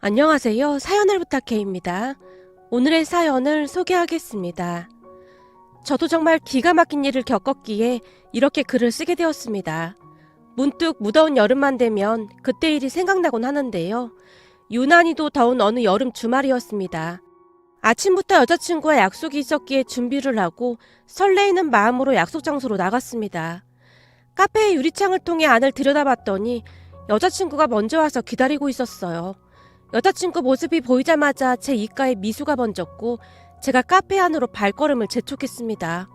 안녕하세요. 사연을 부탁해입니다. 오늘의 사연을 소개하겠습니다. 저도 정말 기가 막힌 일을 겪었기에 이렇게 글을 쓰게 되었습니다. 문득 무더운 여름만 되면 그때 일이 생각나곤 하는데요. 유난히도 더운 어느 여름 주말이었습니다. 아침부터 여자친구와 약속이 있었기에 준비를 하고 설레이는 마음으로 약속 장소로 나갔습니다. 카페의 유리창을 통해 안을 들여다봤더니 여자친구가 먼저 와서 기다리고 있었어요. 여자친구 모습이 보이자마자 제 입가에 미소가 번졌고 제가 카페 안으로 발걸음을 재촉했습니다.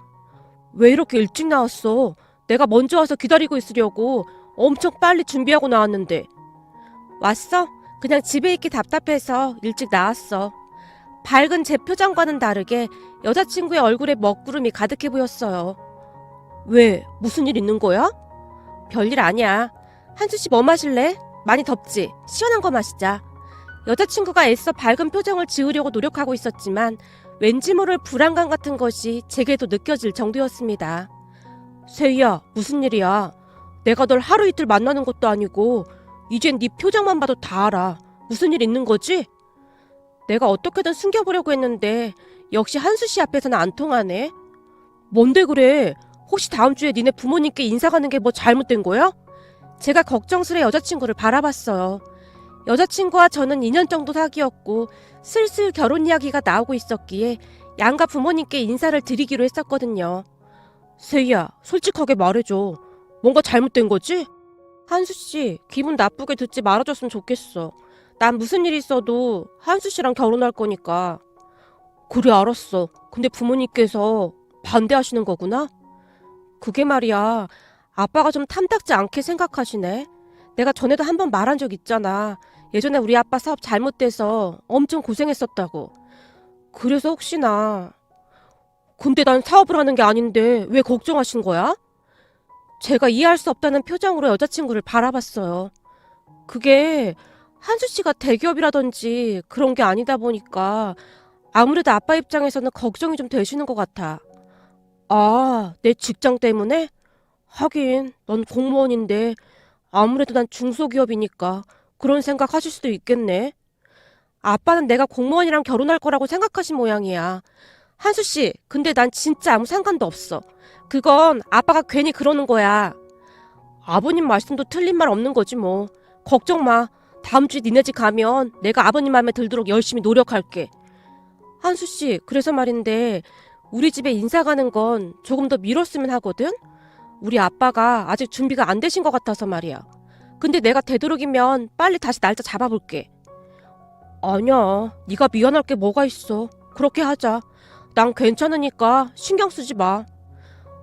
왜 이렇게 일찍 나왔어? 내가 먼저 와서 기다리고 있으려고 엄청 빨리 준비하고 나왔는데. 왔어? 그냥 집에 있기 답답해서 일찍 나왔어. 밝은 제 표정과는 다르게 여자친구의 얼굴에 먹구름이 가득해 보였어요. 왜? 무슨 일 있는 거야? 별일 아니야. 한수씨 뭐 마실래? 많이 덥지? 시원한 거 마시자. 여자친구가 애써 밝은 표정을 지으려고 노력하고 있었지만 왠지 모를 불안감 같은 것이 제게도 느껴질 정도였습니다. 세희야, 무슨 일이야? 내가 널 하루 이틀 만나는 것도 아니고 이젠 네 표정만 봐도 다 알아. 무슨 일 있는 거지? 내가 어떻게든 숨겨보려고 했는데 역시 한수씨 앞에서는 안 통하네. 뭔데 그래? 혹시 다음 주에 니네 부모님께 인사 가는 게 뭐 잘못된 거야? 제가 걱정스레 여자친구를 바라봤어요. 여자친구와 저는 2년 정도 사귀었고 슬슬 결혼 이야기가 나오고 있었기에 양가 부모님께 인사를 드리기로 했었거든요. 세희야, 솔직하게 말해줘. 뭔가 잘못된 거지? 한수씨, 기분 나쁘게 듣지 말아줬으면 좋겠어. 난 무슨 일 있어도 한수씨랑 결혼할 거니까. 그래, 알았어. 근데 부모님께서 반대하시는 거구나? 그게 말이야. 아빠가 좀 탐탁지 않게 생각하시네. 내가 전에도 한번 말한 적 있잖아. 예전에 우리 아빠 사업 잘못돼서 엄청 고생했었다고. 그래서 혹시나. 근데 난 사업을 하는 게 아닌데 왜 걱정하신 거야? 제가 이해할 수 없다는 표정으로 여자친구를 바라봤어요. 그게 한수 씨가 대기업이라든지 그런 게 아니다 보니까 아무래도 아빠 입장에서는 걱정이 좀 되시는 것 같아. 아, 내 직장 때문에? 하긴 넌 공무원인데 아무래도 난 중소기업이니까 그런 생각 하실 수도 있겠네. 아빠는 내가 공무원이랑 결혼할 거라고 생각하신 모양이야. 한수씨, 근데 난 진짜 아무 상관도 없어. 그건 아빠가 괜히 그러는 거야. 아버님 말씀도 틀린 말 없는 거지 뭐. 걱정 마. 다음 주에 니네 집 가면 내가 아버님 마음에 들도록 열심히 노력할게. 한수씨, 그래서 말인데 우리 집에 인사 가는 건 조금 더 미뤘으면 하거든? 우리 아빠가 아직 준비가 안 되신 것 같아서 말이야. 근데 내가 되도록이면 빨리 다시 날짜 잡아볼게. 아니야. 네가 미안할 게 뭐가 있어. 그렇게 하자. 난 괜찮으니까 신경 쓰지 마.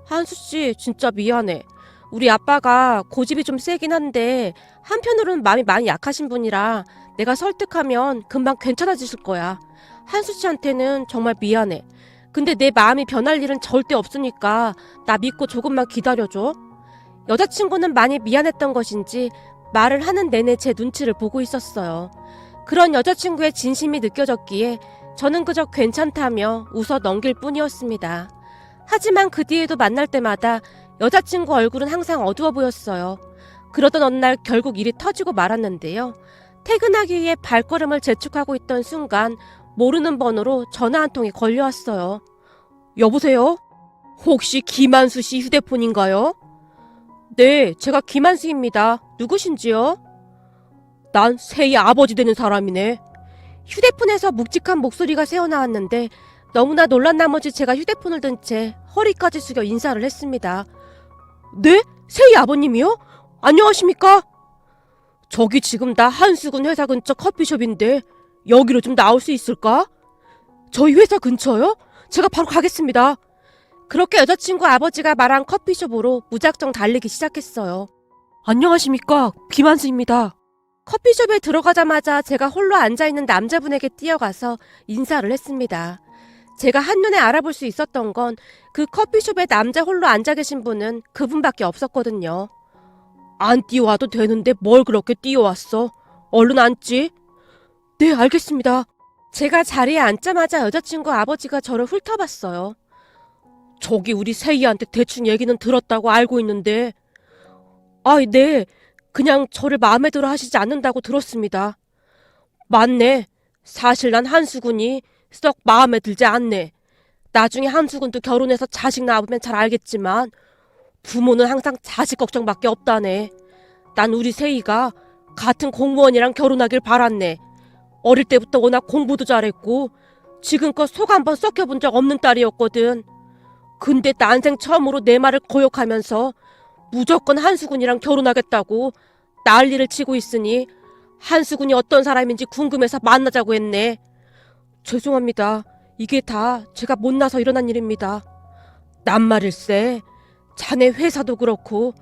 한수씨, 진짜 미안해. 우리 아빠가 고집이 좀 세긴 한데 한편으로는 마음이 많이 약하신 분이라 내가 설득하면 금방 괜찮아지실 거야. 한수씨한테는 정말 미안해. 근데 내 마음이 변할 일은 절대 없으니까 나 믿고 조금만 기다려줘. 여자친구는 많이 미안했던 것인지 말을 하는 내내 제 눈치를 보고 있었어요. 그런 여자친구의 진심이 느껴졌기에 저는 그저 괜찮다며 웃어 넘길 뿐이었습니다. 하지만 그 뒤에도 만날 때마다 여자친구 얼굴은 항상 어두워 보였어요. 그러던 어느 날 결국 일이 터지고 말았는데요. 퇴근하기 위해 발걸음을 재촉하고 있던 순간 모르는 번호로 전화 한 통이 걸려왔어요. 여보세요? 혹시 김한수 씨 휴대폰인가요? 네, 제가 김한수입니다. 누구신지요? 난 세희 아버지 되는 사람이네. 휴대폰에서 묵직한 목소리가 새어나왔는데 너무나 놀란 나머지 제가 휴대폰을 든 채 허리까지 숙여 인사를 했습니다. 네? 세희 아버님이요? 안녕하십니까? 저기 지금 나 한수군 회사 근처 커피숍인데 여기로 좀 나올 수 있을까? 저희 회사 근처요? 제가 바로 가겠습니다. 그렇게 여자친구 아버지가 말한 커피숍으로 무작정 달리기 시작했어요. 안녕하십니까? 김한수입니다. 커피숍에 들어가자마자 제가 홀로 앉아있는 남자분에게 뛰어가서 인사를 했습니다. 제가 한눈에 알아볼 수 있었던 건 그 커피숍에 남자 홀로 앉아 계신 분은 그분밖에 없었거든요. 안 뛰어와도 되는데 뭘 그렇게 뛰어왔어? 얼른 앉지? 네, 알겠습니다. 제가 자리에 앉자마자 여자친구 아버지가 저를 훑어봤어요. 저기 우리 세희한테 대충 얘기는 들었다고 알고 있는데. 아, 네. 그냥 저를 마음에 들어 하시지 않는다고 들었습니다. 맞네. 사실 난 한수군이 썩 마음에 들지 않네. 나중에 한수군도 결혼해서 자식 낳으면 잘 알겠지만 부모는 항상 자식 걱정밖에 없다네. 난 우리 세희가 같은 공무원이랑 결혼하길 바랐네. 어릴 때부터 워낙 공부도 잘했고 지금껏 속 한번 썩혀본 적 없는 딸이었거든. 근데 난생 처음으로 내 말을 거역하면서 무조건 한수군이랑 결혼하겠다고 난리를 치고 있으니 한수군이 어떤 사람인지 궁금해서 만나자고 했네. 죄송합니다. 이게 다 제가 못나서 일어난 일입니다. 낱말일세. 자네 회사도 그렇고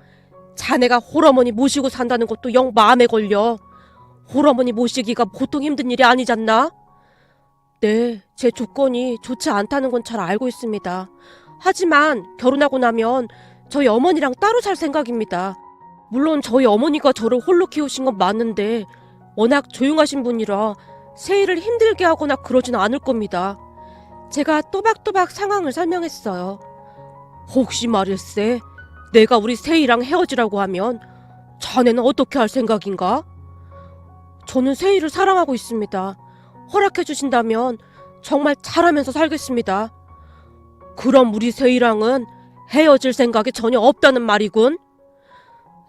자네가 홀어머니 모시고 산다는 것도 영 마음에 걸려. 홀어머니 모시기가 보통 힘든 일이 아니잖나? 네, 제 조건이 좋지 않다는 건 잘 알고 있습니다. 하지만 결혼하고 나면 저희 어머니랑 따로 살 생각입니다. 물론 저희 어머니가 저를 홀로 키우신 건 맞는데 워낙 조용하신 분이라 세희를 힘들게 하거나 그러진 않을 겁니다. 제가 또박또박 상황을 설명했어요. 혹시 말일세, 내가 우리 세희랑 헤어지라고 하면 자네는 어떻게 할 생각인가? 저는 세희를 사랑하고 있습니다. 허락해 주신다면 정말 잘하면서 살겠습니다. 그럼 우리 세희랑은 헤어질 생각이 전혀 없다는 말이군.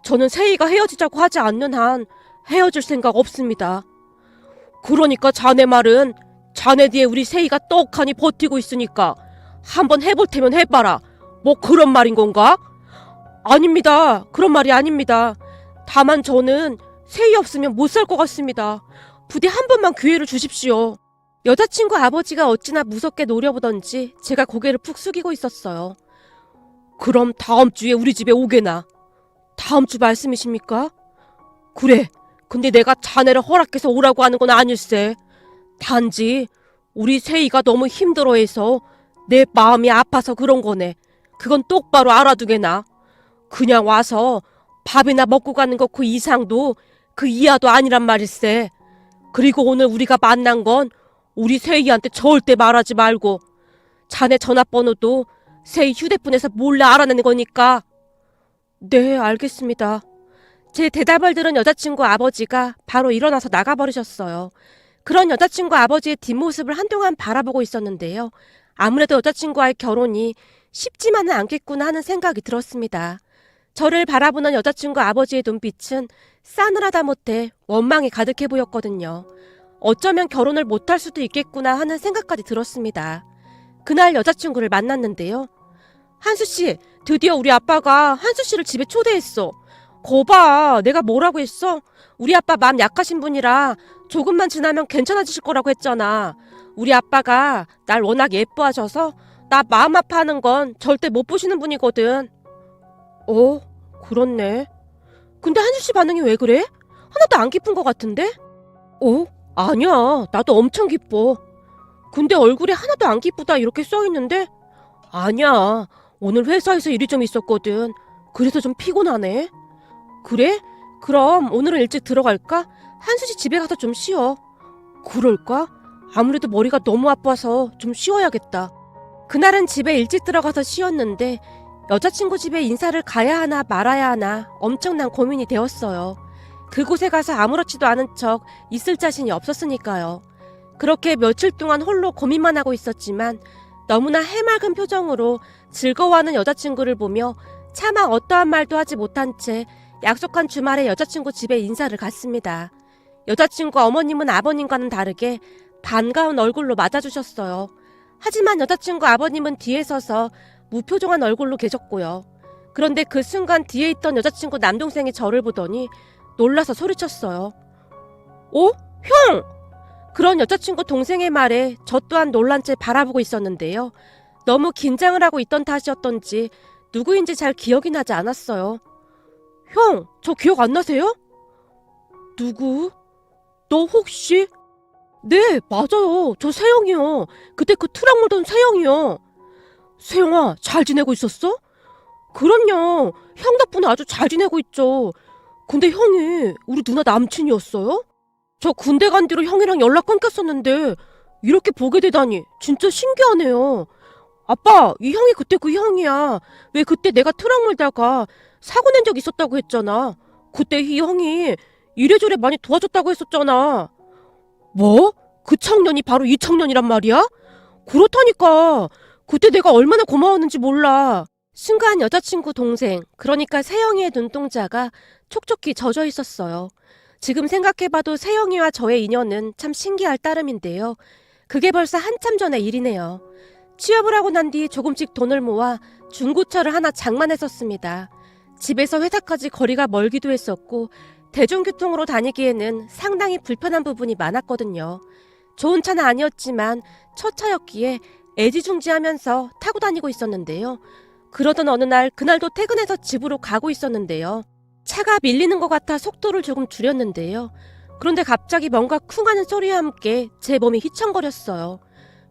저는 세희가 헤어지자고 하지 않는 한 헤어질 생각 없습니다. 그러니까 자네 말은 자네 뒤에 우리 세희가 떡하니 버티고 있으니까 한번 해볼 테면 해봐라. 뭐 그런 말인 건가? 아닙니다. 그런 말이 아닙니다. 다만 저는 세희 없으면 못 살 것 같습니다. 부디 한 번만 기회를 주십시오. 여자친구 아버지가 어찌나 무섭게 노려보던지 제가 고개를 푹 숙이고 있었어요. 그럼 다음 주에 우리 집에 오게나. 다음 주 말씀이십니까? 그래. 근데 내가 자네를 허락해서 오라고 하는 건 아닐세. 단지 우리 세희가 너무 힘들어해서 내 마음이 아파서 그런 거네. 그건 똑바로 알아두게나. 그냥 와서 밥이나 먹고 가는 거 그 이상도 그 이하도 아니란 말일세. 그리고 오늘 우리가 만난 건 우리 세희한테 절대 말하지 말고 자네 전화번호도 세희 휴대폰에서 몰래 알아내는 거니까. 네, 알겠습니다. 제 대답을 들은 여자친구 아버지가 바로 일어나서 나가버리셨어요. 그런 여자친구 아버지의 뒷모습을 한동안 바라보고 있었는데요. 아무래도 여자친구와의 결혼이 쉽지만은 않겠구나 하는 생각이 들었습니다. 저를 바라보는 여자친구 아버지의 눈빛은 싸늘하다 못해 원망이 가득해 보였거든요. 어쩌면 결혼을 못할 수도 있겠구나 하는 생각까지 들었습니다. 그날 여자친구를 만났는데요. 한수씨, 드디어 우리 아빠가 한수씨를 집에 초대했어. 거봐, 내가 뭐라고 했어? 우리 아빠 마음 약하신 분이라 조금만 지나면 괜찮아지실 거라고 했잖아. 우리 아빠가 날 워낙 예뻐하셔서 나 마음 아파하는 건 절대 못 보시는 분이거든. 그렇네. 근데 한수씨 반응이 왜 그래? 하나도 안 기쁜 것 같은데? 아니야. 나도 엄청 기뻐. 근데 얼굴에 하나도 안 기쁘다 이렇게 써있는데? 아니야. 오늘 회사에서 일이 좀 있었거든. 그래서 좀 피곤하네. 그래? 그럼 오늘은 일찍 들어갈까? 한수씨 집에 가서 좀 쉬어. 그럴까? 아무래도 머리가 너무 아파서 좀 쉬어야겠다. 그날은 집에 일찍 들어가서 쉬었는데 여자친구 집에 인사를 가야 하나 말아야 하나 엄청난 고민이 되었어요. 그곳에 가서 아무렇지도 않은 척 있을 자신이 없었으니까요. 그렇게 며칠 동안 홀로 고민만 하고 있었지만 너무나 해맑은 표정으로 즐거워하는 여자친구를 보며 차마 어떠한 말도 하지 못한 채 약속한 주말에 여자친구 집에 인사를 갔습니다. 여자친구 어머님은 아버님과는 다르게 반가운 얼굴로 맞아주셨어요. 하지만 여자친구 아버님은 뒤에 서서 무표정한 얼굴로 계셨고요. 그런데 그 순간 뒤에 있던 여자친구 남동생이 저를 보더니 놀라서 소리쳤어요. 형! 그런 여자친구 동생의 말에 저 또한 놀란 채 바라보고 있었는데요. 너무 긴장을 하고 있던 탓이었던지 누구인지 잘 기억이 나지 않았어요. 형, 저 기억 안 나세요? 누구? 너 혹시? 네, 맞아요. 저 세영이요. 그때 그 트럭 몰던 세영이요. 세영아, 잘 지내고 있었어? 그럼요. 형 덕분에 아주 잘 지내고 있죠. 근데 형이 우리 누나 남친이었어요? 저 군대 간 뒤로 형이랑 연락 끊겼었는데 이렇게 보게 되다니 진짜 신기하네요. 아빠, 이 형이 그때 그 형이야. 왜 그때 내가 트럭 몰다가 사고 낸 적 있었다고 했잖아. 그때 이 형이 이래저래 많이 도와줬다고 했었잖아. 뭐? 그 청년이 바로 이 청년이란 말이야? 그렇다니까. 그때 내가 얼마나 고마웠는지 몰라. 순간 여자친구 동생, 그러니까 세영이의 눈동자가 촉촉히 젖어 있었어요. 지금 생각해봐도 세영이와 저의 인연은 참 신기할 따름인데요. 그게 벌써 한참 전의 일이네요. 취업을 하고 난 뒤 조금씩 돈을 모아 중고차를 하나 장만했었습니다. 집에서 회사까지 거리가 멀기도 했었고 대중교통으로 다니기에는 상당히 불편한 부분이 많았거든요. 좋은 차는 아니었지만 첫 차였기에 애지중지하면서 타고 다니고 있었는데요. 그러던 어느 날 그날도 퇴근해서 집으로 가고 있었는데요. 차가 밀리는 것 같아 속도를 조금 줄였는데요. 그런데 갑자기 뭔가 쿵 하는 소리와 함께 제 몸이 휘청거렸어요.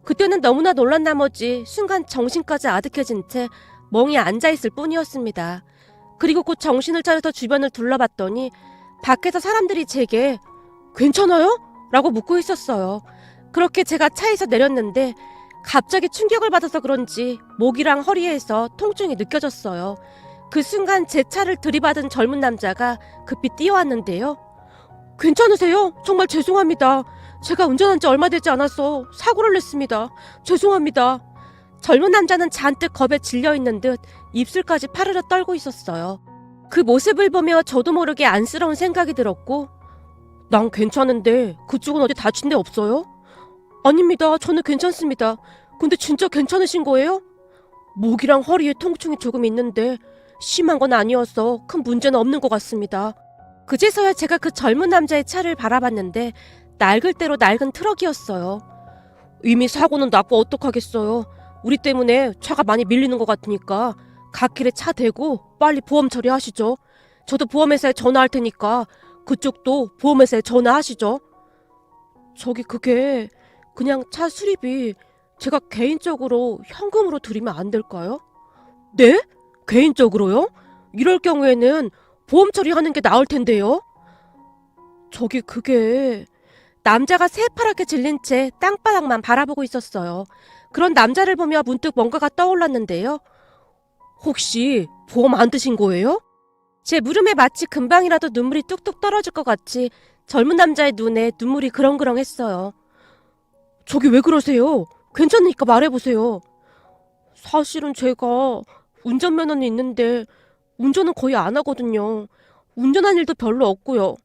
그때는 너무나 놀란 나머지 순간 정신까지 아득해진 채 멍이 앉아있을 뿐이었습니다. 그리고 곧 정신을 차려서 주변을 둘러봤더니 밖에서 사람들이 제게 괜찮아요? 라고 묻고 있었어요. 그렇게 제가 차에서 내렸는데 갑자기 충격을 받아서 그런지 목이랑 허리에서 통증이 느껴졌어요. 그 순간 제 차를 들이받은 젊은 남자가 급히 뛰어왔는데요. 괜찮으세요? 정말 죄송합니다. 제가 운전한 지 얼마 되지 않아서 사고를 냈습니다. 죄송합니다. 젊은 남자는 잔뜩 겁에 질려있는 듯 입술까지 파르르 떨고 있었어요. 그 모습을 보며 저도 모르게 안쓰러운 생각이 들었고 난 괜찮은데 그쪽은 어디 다친 데 없어요? 아닙니다. 저는 괜찮습니다. 근데 진짜 괜찮으신 거예요? 목이랑 허리에 통증이 조금 있는데 심한 건 아니어서 큰 문제는 없는 것 같습니다. 그제서야 제가 그 젊은 남자의 차를 바라봤는데 낡을 대로 낡은 트럭이었어요. 이미 사고는 났고 어떡하겠어요. 우리 때문에 차가 많이 밀리는 것 같으니까 갓길에 차 대고 빨리 보험 처리하시죠. 저도 보험회사에 전화할 테니까 그쪽도 보험회사에 전화하시죠. 저기 그게 그냥 차 수리비 제가 개인적으로 현금으로 드리면 안 될까요? 네? 개인적으로요? 이럴 경우에는 보험 처리하는 게 나을 텐데요. 저기 그게 남자가 새파랗게 질린 채 땅바닥만 바라보고 있었어요. 그런 남자를 보며 문득 뭔가가 떠올랐는데요. 혹시 보험 안 드신 거예요? 제 물음에 마치 금방이라도 눈물이 뚝뚝 떨어질 것 같이 젊은 남자의 눈에 눈물이 그렁그렁했어요. 저기 왜 그러세요? 괜찮으니까 말해보세요. 사실은 제가 운전면허는 있는데 운전은 거의 안 하거든요. 운전한 일도 별로 없고요.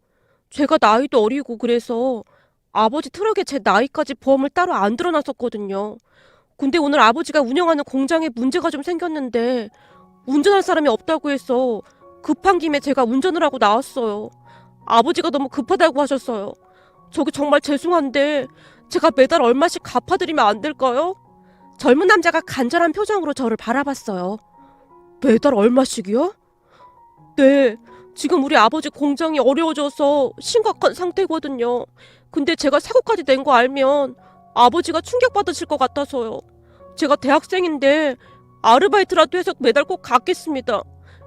제가 나이도 어리고 그래서 아버지 트럭에 제 나이까지 보험을 따로 안 들어놨었거든요. 근데 오늘 아버지가 운영하는 공장에 문제가 좀 생겼는데 운전할 사람이 없다고 해서 급한 김에 제가 운전을 하고 나왔어요. 아버지가 너무 급하다고 하셨어요. 저기 정말 죄송한데 제가 매달 얼마씩 갚아드리면 안 될까요? 젊은 남자가 간절한 표정으로 저를 바라봤어요. 매달 얼마씩이요? 네, 지금 우리 아버지 공장이 어려워져서 심각한 상태거든요. 근데 제가 사고까지 낸 거 알면 아버지가 충격받으실 것 같아서요. 제가 대학생인데 아르바이트라도 해서 매달 꼭 갚겠습니다.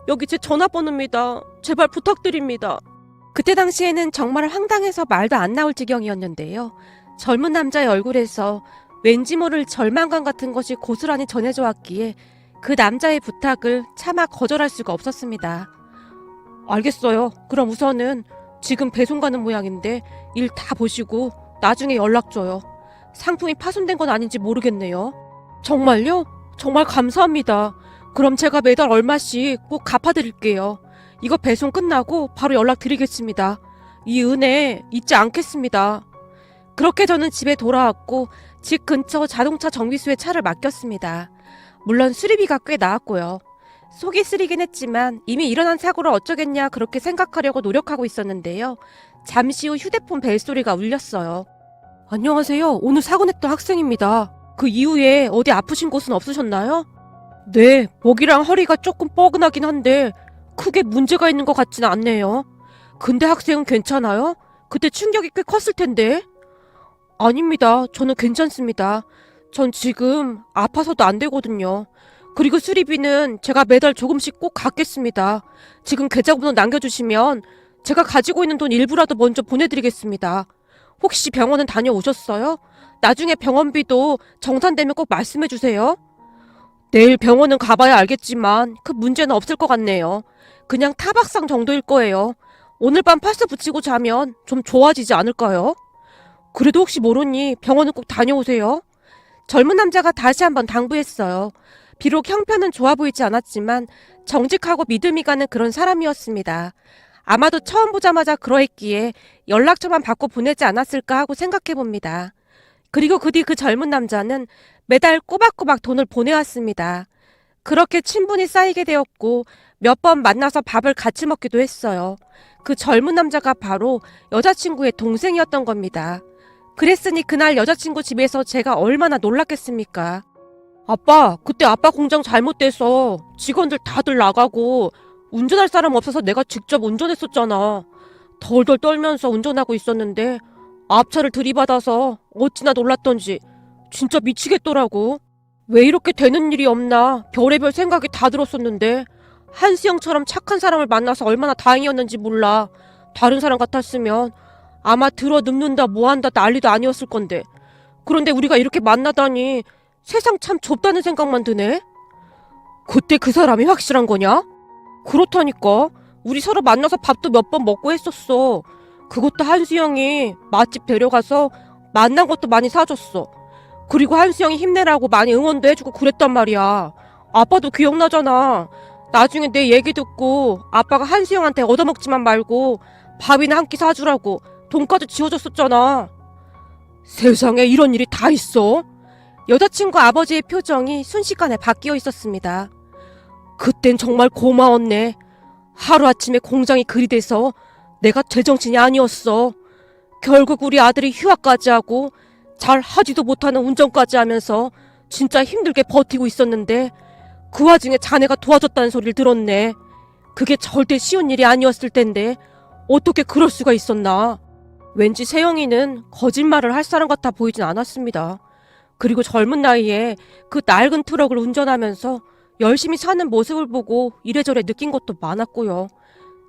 여기 제 전화번호입니다. 제발 부탁드립니다. 그때 당시에는 정말 황당해서 말도 안 나올 지경이었는데요. 젊은 남자의 얼굴에서 왠지 모를 절망감 같은 것이 고스란히 전해져 왔기에 그 남자의 부탁을 차마 거절할 수가 없었습니다. 알겠어요. 그럼 우선은 지금 배송 가는 모양인데 일 다 보시고 나중에 연락 줘요. 상품이 파손된 건 아닌지 모르겠네요. 정말요? 정말 감사합니다. 그럼 제가 매달 얼마씩 꼭 갚아드릴게요. 이거 배송 끝나고 바로 연락드리겠습니다. 이 은혜 잊지 않겠습니다. 그렇게 저는 집에 돌아왔고 집 근처 자동차 정비소에 차를 맡겼습니다. 물론 수리비가 꽤 나왔고요. 속이 쓰리긴 했지만 이미 일어난 사고를 어쩌겠냐 그렇게 생각하려고 노력하고 있었는데요. 잠시 후 휴대폰 벨소리가 울렸어요. 안녕하세요. 오늘 사고 냈던 학생입니다. 그 이후에 어디 아프신 곳은 없으셨나요? 네, 목이랑 허리가 조금 뻐근하긴 한데 크게 문제가 있는 것 같지는 않네요. 근데 학생은 괜찮아요? 그때 충격이 꽤 컸을 텐데. 아닙니다. 저는 괜찮습니다. 전 지금 아파서도 안 되거든요. 그리고 수리비는 제가 매달 조금씩 꼭 갚겠습니다. 지금 계좌번호 남겨주시면 제가 가지고 있는 돈 일부라도 먼저 보내드리겠습니다. 혹시 병원은 다녀오셨어요? 나중에 병원비도 정산되면 꼭 말씀해주세요. 내일 병원은 가봐야 알겠지만 그 문제는 없을 것 같네요. 그냥 타박상 정도일 거예요. 오늘 밤 파스 붙이고 자면 좀 좋아지지 않을까요? 그래도 혹시 모르니 병원은 꼭 다녀오세요. 젊은 남자가 다시 한번 당부했어요. 비록 형편은 좋아 보이지 않았지만 정직하고 믿음이 가는 그런 사람이었습니다. 아마도 처음 보자마자 그러했기에 연락처만 받고 보내지 않았을까 하고 생각해 봅니다. 그리고 그 뒤 그 젊은 남자는 매달 꼬박꼬박 돈을 보내왔습니다. 그렇게 친분이 쌓이게 되었고 몇 번 만나서 밥을 같이 먹기도 했어요. 그 젊은 남자가 바로 여자친구의 동생이었던 겁니다. 그랬으니 그날 여자친구 집에서 제가 얼마나 놀랐겠습니까? 아빠, 그때 아빠 공장 잘못돼서 직원들 다들 나가고 운전할 사람 없어서 내가 직접 운전했었잖아. 덜덜 떨면서 운전하고 있었는데 앞차를 들이받아서 어찌나 놀랐던지 진짜 미치겠더라고. 왜 이렇게 되는 일이 없나 별의별 생각이 다 들었었는데 한수영처럼 착한 사람을 만나서 얼마나 다행이었는지 몰라. 다른 사람 같았으면 아마 들어 눕는다 뭐한다 난리도 아니었을 건데. 그런데 우리가 이렇게 만나다니 세상 참 좁다는 생각만 드네. 그때 그 사람이 확실한 거냐? 그렇다니까. 우리 서로 만나서 밥도 몇 번 먹고 했었어. 그것도 한수영이 맛집 데려가서 만난 것도 많이 사줬어. 그리고 한수영이 힘내라고 많이 응원도 해주고 그랬단 말이야. 아빠도 기억나잖아. 나중에 내 얘기 듣고 아빠가 한수영한테 얻어먹지만 말고 밥이나 한 끼 사주라고 돈까지 지어줬었잖아. 세상에 이런 일이 다 있어? 여자친구 아버지의 표정이 순식간에 바뀌어 있었습니다. 그땐 정말 고마웠네. 하루아침에 공장이 그리 돼서 내가 제정신이 아니었어. 결국 우리 아들이 휴학까지 하고 잘 하지도 못하는 운전까지 하면서 진짜 힘들게 버티고 있었는데 그 와중에 자네가 도와줬다는 소리를 들었네. 그게 절대 쉬운 일이 아니었을 텐데 어떻게 그럴 수가 있었나. 왠지 세영이는 거짓말을 할 사람 같아 보이진 않았습니다. 그리고 젊은 나이에 그 낡은 트럭을 운전하면서 열심히 사는 모습을 보고 이래저래 느낀 것도 많았고요.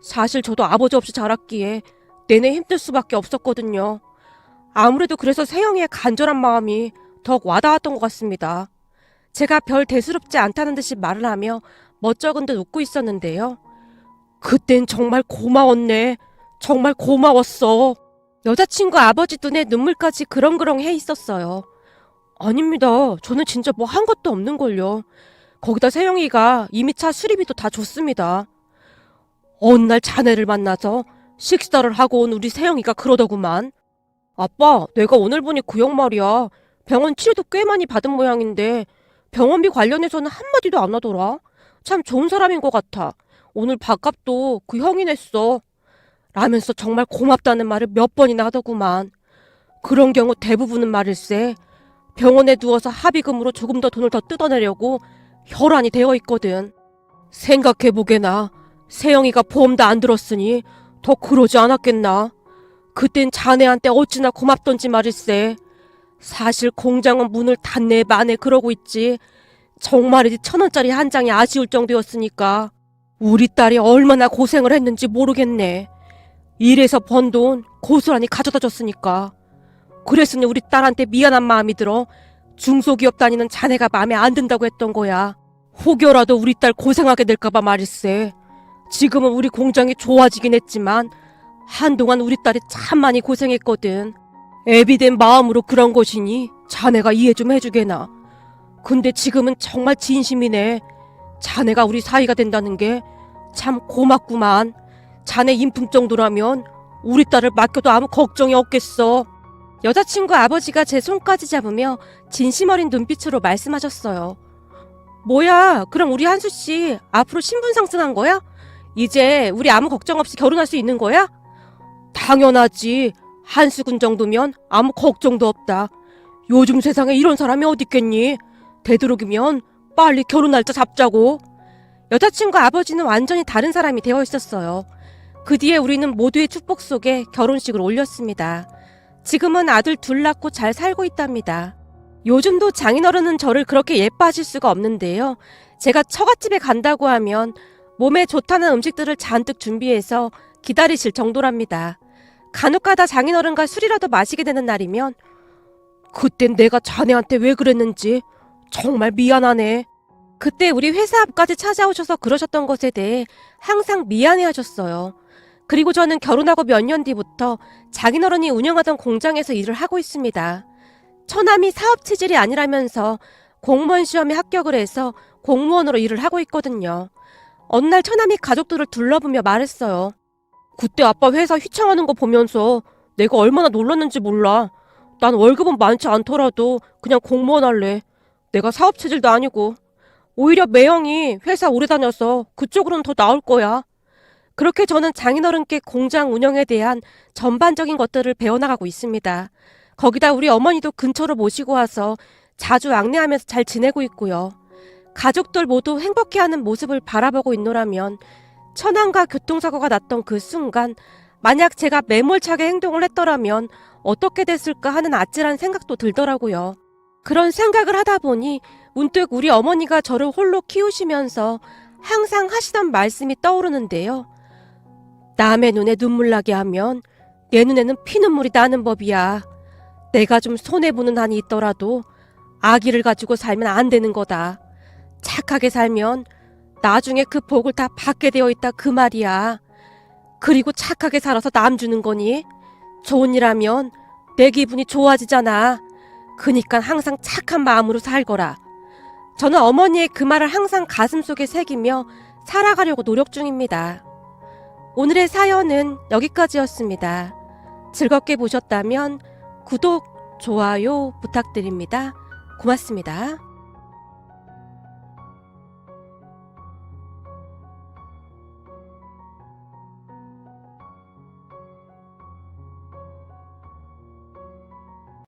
사실 저도 아버지 없이 자랐기에 내내 힘들 수밖에 없었거든요. 아무래도 그래서 세영이의 간절한 마음이 더욱 와닿았던 것 같습니다. 제가 별 대수롭지 않다는 듯이 말을 하며 멋쩍은 듯 웃고 있었는데요. 그땐 정말 고마웠네. 정말 고마웠어. 여자친구 아버지 눈에 눈물까지 그렁그렁 해 있었어요. 아닙니다. 저는 진짜 뭐 한 것도 없는걸요. 거기다 세영이가 이미 차 수리비도 다 줬습니다. 어느 날 자네를 만나서 식사를 하고 온 우리 세영이가 그러더구만. 아빠, 내가 오늘 보니 그 형 말이야. 병원 치료도 꽤 많이 받은 모양인데 병원비 관련해서는 한마디도 안 하더라. 참 좋은 사람인 것 같아. 오늘 밥값도 그 형이 냈어. 라면서 정말 고맙다는 말을 몇 번이나 하더구만. 그런 경우 대부분은 말일세. 병원에 누워서 합의금으로 조금 더 돈을 더 뜯어내려고 혈안이 되어 있거든. 생각해보게나. 세영이가 보험도 안 들었으니 더 그러지 않았겠나. 그땐 자네한테 어찌나 고맙던지 말일세. 사실 공장은 문을 닫네 마네 그러고 있지. 정말이지 1,000원짜리 한 장이 아쉬울 정도였으니까. 우리 딸이 얼마나 고생을 했는지 모르겠네. 일해서 번 돈 고스란히 가져다 줬으니까. 그랬으니 우리 딸한테 미안한 마음이 들어 중소기업 다니는 자네가 마음에 안 든다고 했던 거야. 혹여라도 우리 딸 고생하게 될까봐 말일세. 지금은 우리 공장이 좋아지긴 했지만 한동안 우리 딸이 참 많이 고생했거든. 애비된 마음으로 그런 것이니 자네가 이해 좀 해주게나. 근데 지금은 정말 진심이네. 자네가 우리 사이가 된다는 게 참 고맙구만. 자네 인품 정도라면 우리 딸을 맡겨도 아무 걱정이 없겠어. 여자친구 아버지가 제 손까지 잡으며 진심 어린 눈빛으로 말씀하셨어요. 뭐야, 그럼 우리 한수씨 앞으로 신분 상승한 거야? 이제 우리 아무 걱정 없이 결혼할 수 있는 거야? 당연하지. 한수군 정도면 아무 걱정도 없다. 요즘 세상에 이런 사람이 어딨겠니? 되도록이면 빨리 결혼 날짜 잡자고. 여자친구 아버지는 완전히 다른 사람이 되어 있었어요. 그 뒤에 우리는 모두의 축복 속에 결혼식을 올렸습니다. 지금은 아들 둘 낳고 잘 살고 있답니다. 요즘도 장인어른은 저를 그렇게 예뻐하실 수가 없는데요. 제가 처갓집에 간다고 하면 몸에 좋다는 음식들을 잔뜩 준비해서 기다리실 정도랍니다. 간혹가다 장인어른과 술이라도 마시게 되는 날이면 그땐 내가 자네한테 왜 그랬는지 정말 미안하네. 그때 우리 회사 앞까지 찾아오셔서 그러셨던 것에 대해 항상 미안해 하셨어요. 그리고 저는 결혼하고 몇 년 뒤부터 장인어른이 운영하던 공장에서 일을 하고 있습니다. 처남이 사업 체질이 아니라면서 공무원 시험에 합격을 해서 공무원으로 일을 하고 있거든요. 어느 날 처남이 가족들을 둘러보며 말했어요. 그때 아빠 회사 휘청하는 거 보면서 내가 얼마나 놀랐는지 몰라. 난 월급은 많지 않더라도 그냥 공무원 할래. 내가 사업 체질도 아니고. 오히려 매형이 회사 오래 다녀서 그쪽으로는 더 나을 거야. 그렇게 저는 장인어른께 공장 운영에 대한 전반적인 것들을 배워나가고 있습니다. 거기다 우리 어머니도 근처로 모시고 와서 자주 안내하면서 잘 지내고 있고요. 가족들 모두 행복해하는 모습을 바라보고 있노라면 처남과 교통사고가 났던 그 순간 만약 제가 매몰차게 행동을 했더라면 어떻게 됐을까 하는 아찔한 생각도 들더라고요. 그런 생각을 하다 보니 문득 우리 어머니가 저를 홀로 키우시면서 항상 하시던 말씀이 떠오르는데요. 남의 눈에 눈물 나게 하면 내 눈에는 피눈물이 나는 법이야. 내가 좀 손해보는 한이 있더라도 아기를 가지고 살면 안 되는 거다. 착하게 살면 나중에 그 복을 다 받게 되어 있다 그 말이야. 그리고 착하게 살아서 남 주는 거니? 좋은 일 하면 내 기분이 좋아지잖아. 그니까 항상 착한 마음으로 살거라. 저는 어머니의 그 말을 항상 가슴속에 새기며 살아가려고 노력 중입니다. 오늘의 사연은 여기까지였습니다. 즐겁게 보셨다면 구독, 좋아요 부탁드립니다. 고맙습니다.